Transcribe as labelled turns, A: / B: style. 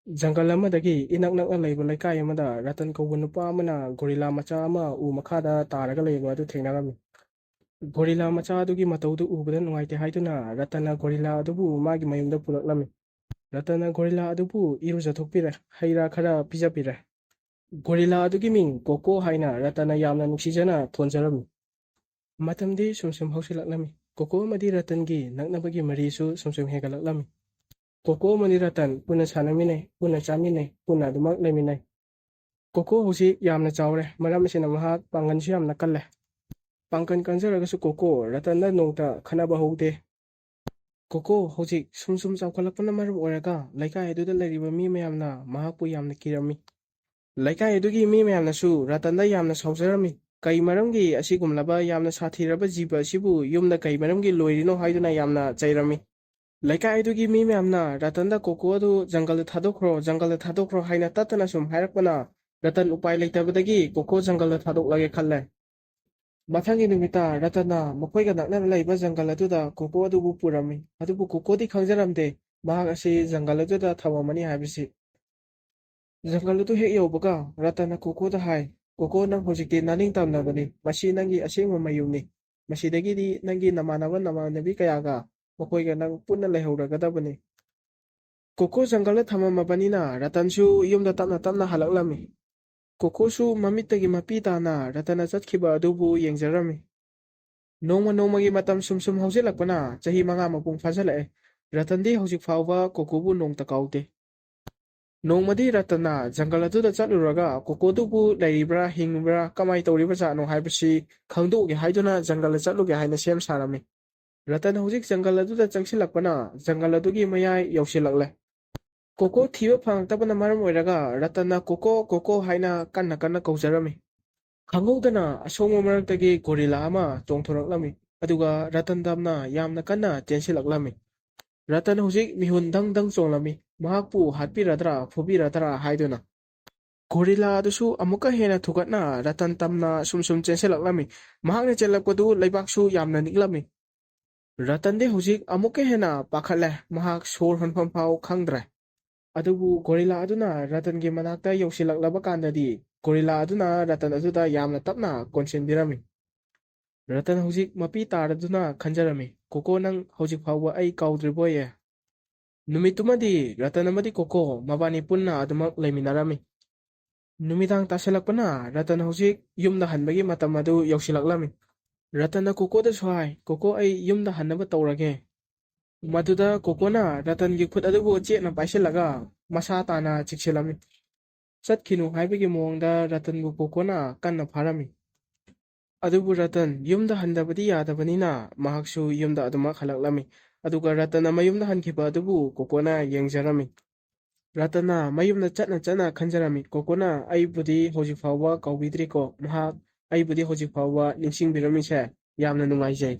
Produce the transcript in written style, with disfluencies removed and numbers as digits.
A: ꯖꯪꯒꯜ ꯑꯃꯗꯒꯤ ꯏꯅꯛ ꯅꯛꯅ ꯂꯩꯕ ꯂꯩꯀꯥꯏ ꯑꯃꯗ ꯔꯇꯟ ꯀꯧꯕ ꯅꯨꯄꯥ ꯑꯃꯅ ꯒꯣꯔꯤꯂꯥ ꯃꯆꯥ ꯑꯃ ꯎ ꯃꯈꯥꯗ ꯇꯥꯔꯒ ꯂꯩꯕ ꯑꯗꯨ ꯊꯦꯡꯅꯔꯝꯃꯤ꯫ ꯒꯣꯔꯤꯂꯥ ꯃꯆꯥ ꯑꯗꯨꯒꯤ ꯃꯇꯧꯗꯨ ꯎꯕꯗ ꯅꯨꯡꯉꯥꯏꯇꯦ ꯍꯥꯏꯗꯨꯅ ꯔꯇꯟꯅ ꯒꯣꯔꯤꯂꯥ ꯑꯗꯨꯕꯨ ꯃꯥꯒꯤ ꯃꯌꯨꯝꯗ ꯄꯨꯔꯛꯂꯝꯃꯤ꯫ ꯔꯇꯟꯅ ꯒꯣꯔꯤꯂꯥ ꯑꯗꯨꯕꯨ ꯏꯔꯨꯖꯊꯣꯛꯄꯤꯔꯦ, ꯍꯩ ꯔꯥ ꯈꯔ ꯄꯤꯖꯕꯤꯔꯦ꯫ ꯒꯣꯔꯤꯂꯥ ꯑꯗꯨꯒꯤ ꯃꯤꯡ ꯀꯣꯀꯣ ꯍꯥꯏꯅ ꯔꯇꯟꯅ ꯌꯥꯝꯅ ꯅꯨꯡꯁꯤꯖꯅ ꯊꯣꯟꯖꯔꯝꯃꯤ꯫ ꯃꯇꯝꯗꯤ ꯁꯨꯝ ꯁꯨꯝ ꯍꯧꯁꯤꯜꯂꯛꯂꯝꯃꯤ꯫ ꯀꯣꯀꯣ ꯑꯃꯗꯤ ꯔꯇꯟꯒꯤ ꯅꯛꯅꯕꯒꯤ ꯃꯔꯤꯁꯨ ꯁꯨꯝ ꯁꯨꯝ ꯍꯦꯟꯒꯠꯂꯛꯂꯝꯃꯤ꯫ ꯀꯣꯀꯣ ꯑꯃꯗꯤ ꯔꯇꯟ ꯄꯨꯟꯅ ꯁꯥꯟꯅꯃꯤꯟꯅꯩ, ꯄꯨꯟꯅ ꯆꯥꯃꯤꯟꯅꯩ, ꯄꯨꯟꯅ ꯑꯗꯨꯃꯛ ꯂꯩꯃꯤꯟꯅꯩ꯫ ꯀꯣꯀꯣ ꯍꯧꯖꯤꯛ ꯌꯥꯝꯅ ꯆꯥꯎꯔꯦ, ꯃꯔꯝ ꯑꯁꯤꯅ ꯃꯍꯥꯛ ꯄꯥꯡꯒꯜꯁꯨ ꯌꯥꯝꯅ ꯀꯜꯂꯦ꯫ ꯄꯥꯡꯒꯜ ꯀꯟꯖꯔꯒꯁꯨ ꯀꯣꯀꯣ ꯔꯇꯟꯗ ꯅꯣꯡꯇ ꯈꯠꯅꯕ ꯍꯧꯗꯦ꯫ ꯀꯣꯀꯣ ꯍꯧꯖꯤꯛ ꯁꯨꯝ ꯁꯨꯝ ꯆꯥꯎꯈꯠꯂꯛꯄꯅ ꯃꯔꯝ ꯑꯣꯏꯔꯒ ꯂꯩꯀꯥꯏ ꯑꯗꯨꯗ ꯂꯩꯔꯤꯕ ꯃꯤ ꯃꯌꯥꯝꯅ ꯃꯍꯥꯛꯄꯨ ꯌꯥꯝꯅ ꯀꯤꯔꯝꯃꯤ꯫ ꯂꯩꯀꯥꯏ ꯑꯗꯨꯒꯤ ꯃꯤ ꯃꯌꯥꯝꯅꯁꯨ ꯔꯇꯟꯗ ꯌꯥꯝꯅ ꯁꯥꯎꯖꯔꯝꯃꯤ꯫ ꯀꯩ ꯃꯔꯝꯒꯤ ꯑꯁꯤꯒꯨꯝꯂꯕ ꯌꯥꯝꯅ ꯁꯥꯊꯤꯔꯕ ꯖꯤꯕ ꯑꯁꯤꯕꯨ ꯌꯨꯝꯗ ꯀꯩ ꯃꯔꯝꯒꯤ ꯂꯣꯏꯔꯤꯅꯣ ꯍꯥꯏꯗꯨꯅ ꯌꯥꯝꯅ ꯆꯩꯔꯝꯃꯤ꯫ ꯂꯩꯀꯥꯏ ꯑꯗꯨꯒꯤ ꯃꯤ ꯃꯌꯥꯝꯅ ꯔꯇꯟꯗ ꯀꯣꯀꯣ ꯑꯗꯨ ꯖꯪꯒꯜꯗ ꯊꯥꯗꯣꯛꯈ꯭ꯔꯣ, ꯖꯪꯒꯜꯗ ꯊꯥꯗꯣꯛꯈ꯭ꯔꯣ ꯍꯥꯏꯅ ꯇꯠꯇꯅ ꯁꯨꯝ ꯍꯥꯏꯔꯛꯄꯅ ꯔꯇꯟ ꯎꯄꯥꯏ ꯂꯩꯇꯕꯗꯒꯤ ꯀꯣꯀꯣ ꯖꯪꯒꯜꯗ ꯊꯥꯗꯣꯛꯂꯒꯦ ꯈꯜꯂꯦ꯫ ꯃꯊꯪꯒꯤ ꯅꯨꯃꯤꯠꯇ ꯔꯇꯟꯅ ꯃꯈꯣꯏꯒ ꯅꯛꯅꯅ ꯂꯩꯕ ꯖꯪꯒꯜ ꯑꯗꯨꯗ ꯀꯣꯀꯣ ꯑꯗꯨꯕꯨ ꯄꯨꯔꯝꯃꯤ꯫ ꯑꯗꯨꯕꯨ ꯀꯣꯀꯣꯗꯤ ꯈꯪꯖꯔꯝꯗꯦ ꯃꯍꯥꯛ ꯑꯁꯤ ꯖꯪꯒꯜ ꯑꯗꯨꯗ ꯊꯝꯃꯝꯃꯅꯤ ꯍꯥꯏꯕꯁꯤ꯫ ꯖꯪꯒꯜ ꯑꯗꯨ ꯍꯦꯛ ꯌꯧꯕꯒ ꯔꯇꯟꯅ ꯀꯣꯀꯣꯗ ꯍꯥꯏ, ꯀꯣꯀꯣ ꯅꯪ ꯍꯧꯖꯤꯛꯇꯤ ꯅꯅꯤꯡꯇꯝꯅꯕꯅꯤ, ꯃꯁꯤ ꯅꯪꯒꯤ ꯑꯁꯦꯡꯕ ꯃꯌꯨꯝꯅꯤ꯫ ꯃꯁꯤꯗꯒꯤꯗꯤ ꯅꯪꯒꯤ ꯅꯃꯥꯟꯅꯕ ꯅꯃꯥꯟꯅꯕꯤ ꯀꯌꯥꯒ ꯃꯈꯣꯏꯒ ꯅꯪ ꯄꯨꯟꯅ ꯂꯩꯍꯧꯔꯒꯗꯕꯅꯤ꯫ ꯀꯣꯀꯣ ꯖꯪꯒꯜꯗ ꯊꯝꯃꯝꯃꯕꯅꯤꯅ ꯔꯇꯟꯁꯨ ꯌꯨꯝꯗ ꯇꯞꯅ ꯇꯞꯅ ꯍꯜꯂꯛꯂꯝꯃꯤ꯫ ꯀꯣꯀꯣꯁꯨ ꯃꯃꯤꯠꯇꯒꯤ ꯃꯄꯤ ꯇꯥꯅ ꯔꯇꯟꯅ ꯆꯠꯈꯤꯕ ꯑꯗꯨꯕꯨ ꯌꯦꯡꯖꯔꯝꯃꯤ꯫ ꯅꯣꯡꯃ ꯅꯣꯡꯃꯒꯤ ꯃꯇꯝ ꯁꯨꯝ ꯁꯨꯝ ꯍꯧꯖꯤꯜꯂꯛꯄꯅ ꯆꯍꯤ 5 ꯃꯄꯨꯡ ꯐꯥꯖꯤꯜꯂꯛꯑꯦ꯫ ꯔꯇꯟꯗꯤ ꯍꯧꯖꯤꯛ ꯐꯥꯎꯕ ꯀꯣꯀꯣꯕꯨ ꯅꯣꯡꯇ ꯀꯥꯎꯗꯦ꯫ ꯅꯣꯡꯃꯗꯤ ꯔꯇꯟꯅ ꯖꯪꯒꯜ ꯑꯗꯨꯗ ꯆꯠꯂꯨꯔꯒ ꯀꯣꯀꯣꯗꯨꯕꯨ ꯂꯩꯔꯤꯕ꯭ꯔꯥ ꯍꯤꯡꯕ꯭ꯔꯥ ꯀꯃꯥꯏ ꯇꯧꯔꯤꯕꯖꯥꯠꯅꯣ ꯍꯥꯏꯕꯁꯤ ꯈꯪꯗꯣꯛꯎꯒꯦ ꯍꯥꯏꯗꯨꯅ ꯖꯪꯒꯜꯗ ꯆꯠꯂꯨꯒꯦ ꯍꯥꯏꯅ ꯁꯦꯝ ꯁꯥꯔꯝꯃꯤ꯫ ꯔꯇꯟ ꯍꯧꯖꯤꯛ ꯖꯪꯒꯜ ꯑꯗꯨꯗ ꯆꯪꯁꯤꯜꯂꯛꯄꯅ ꯖꯪꯒꯜ ꯑꯗꯨꯒꯤ ꯃꯌꯥꯏ ꯌꯧꯁꯤꯜꯂꯛꯂꯦ꯫ ꯀꯣꯀꯣ ꯊꯤꯕ ꯐꯪꯉꯛꯇꯕꯅ ꯃꯔꯝ ꯑꯣꯏꯔꯒ ꯔꯇꯟꯅ ꯀꯣꯀꯣ ꯀꯣꯀꯣ ꯍꯥꯏꯅ ꯀꯟꯅ ꯀꯟꯅ ꯀꯧꯖꯔꯝꯃꯤ꯫ ꯈꯪꯍꯧꯗꯅ ꯑꯁꯣꯡꯕ ꯃꯔꯛꯇꯒꯤ ꯒꯣꯔꯤꯂꯥ ꯑꯃ ꯆꯣꯡꯊꯣꯔꯛꯂꯝꯃꯤ, ꯑꯗꯨꯒ ꯔꯇꯟ ꯇꯝꯅ ꯌꯥꯝꯅ ꯀꯟꯅ ꯆꯦꯟꯁꯤꯜꯂꯛꯂꯝꯃꯤ꯫ ꯔꯇꯟ ꯍꯧꯖꯤꯛ ꯃꯤꯍꯨꯟ ꯗꯪ ꯗꯪ ꯆꯣꯡꯂꯝꯃꯤ, ꯃꯍꯥꯛꯄꯨ ꯍꯥꯠꯄꯤꯔꯗ꯭ꯔꯥ ꯐꯨꯕꯤꯔꯗ꯭ꯔꯥ ꯍꯥꯏꯗꯨꯅ꯫ ꯒꯣꯔꯤꯂꯥ ꯑꯗꯨꯁꯨ ꯑꯃꯨꯛꯀ ꯍꯦꯟꯅ ꯊꯨꯒꯠꯅ ꯔꯇꯟ ꯇꯝꯅ ꯁꯨꯝ ꯁꯨꯝ ꯆꯦꯟꯁꯤꯜꯂꯛꯂꯝꯃꯤ꯫ ꯃꯍꯥꯛꯅ ꯆꯦꯜꯂꯛꯄꯗꯨ ꯂꯩꯕꯥꯛꯁꯨ ꯌꯥꯝꯅ ꯅꯤꯛꯂꯝꯃꯤ꯫ ꯔꯇꯟꯗꯤ ꯍꯧꯖꯤꯛ ꯑꯃꯨꯛꯀ ꯍꯦꯟꯅ ꯄꯥꯈꯠꯂꯦ, ꯃꯍꯥꯛ ꯁꯣꯔ ꯍꯣꯟꯐꯝ ꯐꯥꯎ ꯈꯪꯗ꯭ꯔꯦ꯫ ꯑꯗꯨꯕꯨ ꯒꯣꯔꯤꯂꯥ ꯑꯗꯨꯅ ꯔꯇꯟꯒꯤ ꯃꯅꯥꯛꯇ ꯌꯧꯁꯤꯜꯂꯛꯂꯕ ꯀꯥꯟꯗꯗꯤ ꯒꯣꯔꯤꯂꯥ ꯑꯗꯨꯅ ꯔꯇꯟ ꯑꯗꯨꯗ ꯌꯥꯝꯅ ꯇꯞꯅ ꯀꯣꯟꯁꯤꯟꯕꯤꯔꯝꯃꯤ꯫ ꯔꯇꯟ ꯍꯧꯖꯤꯛ ꯃꯄꯤ ꯇꯥꯔꯗꯨꯅ ꯈꯟꯖꯔꯝꯃꯤ, ꯀꯣꯀꯣ ꯅꯪ ꯍꯧꯖꯤꯛ ꯐꯥꯎꯕ ꯑꯩ ꯀꯥꯎꯗ꯭ꯔꯤꯕꯣꯌꯦ꯫ ꯅꯨꯃꯤꯠꯇꯨꯃꯗꯤ ꯔꯇꯟ ꯑꯃꯗꯤ ꯀꯣꯀꯣ ꯃꯕꯥꯅꯤ ꯄꯨꯟꯅ ꯑꯗꯨꯃꯛ ꯂꯩꯃꯤꯟꯅꯔꯝꯃꯤ꯫ ꯅꯨꯃꯤꯗꯥꯡ ꯇꯥꯁꯤꯜꯂꯛꯄꯅ ꯔꯇꯟ ꯍꯧꯖꯤꯛ ꯌꯨꯝꯗ ꯍꯟꯕꯒꯤ ꯃꯇꯝ ꯑꯗꯨ ꯌꯧꯁꯤꯜꯂꯛꯂꯝꯃꯤ꯫ ꯔꯇꯟꯅ ꯀꯣꯀꯣꯗꯁꯨ ꯍꯥꯏ, ꯀꯣꯀꯣ ꯑꯩ ꯌꯨꯝꯗ ꯍꯟꯅꯕ ꯇꯧꯔꯒꯦ꯫ ꯃꯗꯨꯗ ꯀꯣꯀꯣꯅ ꯔꯇꯟꯒꯤ ꯈꯨꯠ ꯑꯗꯨꯕꯨ ꯆꯦꯠꯅ ꯄꯥꯏꯁꯤꯜꯂꯒ ꯃꯁꯥ ꯇꯥꯅ ꯆꯤꯛꯁꯤꯜꯂꯝꯃꯤ꯫ ꯆꯠꯈꯤꯅꯨ ꯍꯥꯏꯕꯒꯤ ꯃꯑꯣꯡꯗ ꯔꯇꯟꯕꯨ ꯀꯣꯀꯣꯅ ꯀꯟꯅ ꯐꯥꯔꯝꯃꯤ꯫ ꯑꯗꯨꯕꯨ ꯔꯇꯟ ꯌꯨꯝꯗ ꯍꯟꯗꯕꯗꯤ ꯌꯥꯗꯕꯅꯤꯅ ꯃꯍꯥꯛꯁꯨ ꯌꯨꯝꯗ ꯑꯗꯨꯃꯛ ꯍꯜꯂꯛꯂꯝꯃꯤ꯫ ꯑꯗꯨꯒ ꯔꯇꯟꯅ ꯃꯌꯨꯝꯗ ꯍꯟꯈꯤꯕ ꯑꯗꯨꯕꯨ ꯀꯣꯀꯣꯅ ꯌꯦꯡꯖꯔꯝꯃꯤ꯫ ꯔꯇꯟꯅ ꯃꯌꯨꯝꯗ ꯆꯠꯅ ꯆꯠꯅ ꯈꯟꯖꯔꯝꯃꯤ, ꯀꯣꯀꯣꯅ ꯑꯩꯕꯨꯗꯤ ꯍꯧꯖꯤꯛ ꯐꯥꯎꯕ ꯀꯥꯎꯕꯤꯗ꯭ꯔꯤꯀꯣ, ꯃꯍꯥꯛ ꯑꯩꯕꯨꯗꯤ ꯍꯧꯖꯤꯛ ꯐꯥꯎꯕ ꯅꯤꯡꯁꯤꯡꯕꯤꯔꯝꯃꯤꯁꯦ ꯌꯥꯝꯅ ꯅꯨꯡꯉꯥꯏꯖꯩ꯫